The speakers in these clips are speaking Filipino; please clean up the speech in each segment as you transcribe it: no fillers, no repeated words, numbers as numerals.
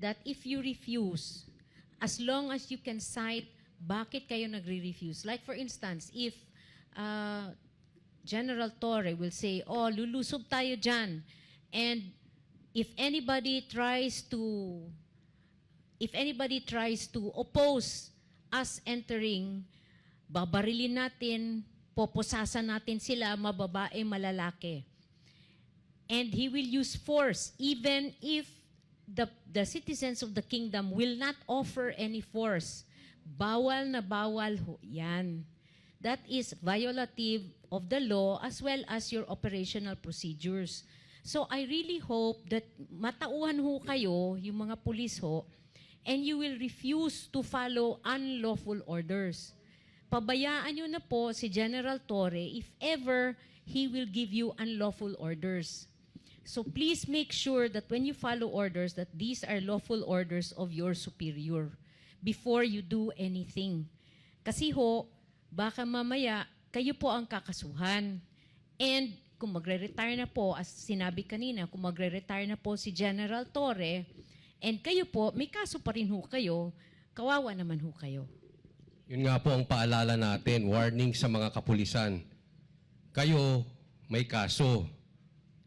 that if you refuse, as long as you can cite bakit kayo nagre-refuse. Like for instance, if General Torre will say, oh, lulusob tayo dyan. And if anybody tries to oppose us entering, babarilin natin, poposasan natin sila, mababae, malalaki. And he will use force even if the citizens of the kingdom will not offer any force. Bawal na bawal ho yan. That is violative of the law as well as your operational procedures. So I really hope that matauhan ho kayo, yung mga pulis ho, and you will refuse to follow unlawful orders. Pabayaan nyo na po si General Torre if ever he will give you unlawful orders. So please make sure that when you follow orders, that these are lawful orders of your superior before you do anything. Kasi ho, baka mamaya, kayo po ang kakasuhan. And kung magre-retire na po, as sinabi kanina, kung magre-retire na po si General Torre, and kayo po, may kaso pa rin ho kayo, kawawa naman ho kayo. Yun nga po ang paalala natin, warning sa mga kapulisan. Kayo, may kaso.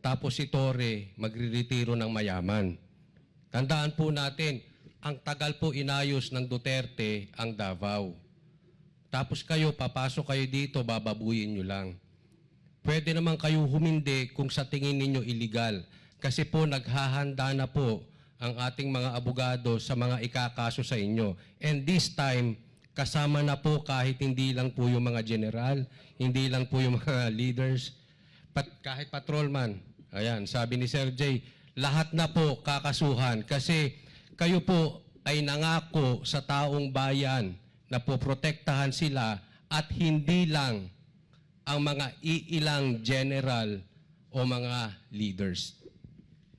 Tapos si Torre, magre-retiro ng mayaman. Tandaan po natin, ang tagal po inayos ng Duterte ang Davao. Tapos kayo, papasok kayo dito, bababuyin nyo lang. Pwede naman kayo humindi kung sa tingin ninyo illegal. Kasi po naghahanda na po ang ating mga abogado sa mga ikakaso sa inyo. And this time, kasama na po kahit hindi lang po yung mga general, hindi lang po yung mga leaders, kahit patrolman. Ayan, sabi ni Sir Jay, lahat na po kakasuhan kasi kayo po ay nangako sa taong bayan na poprotektahan sila at hindi lang ang mga iilang general o mga leaders.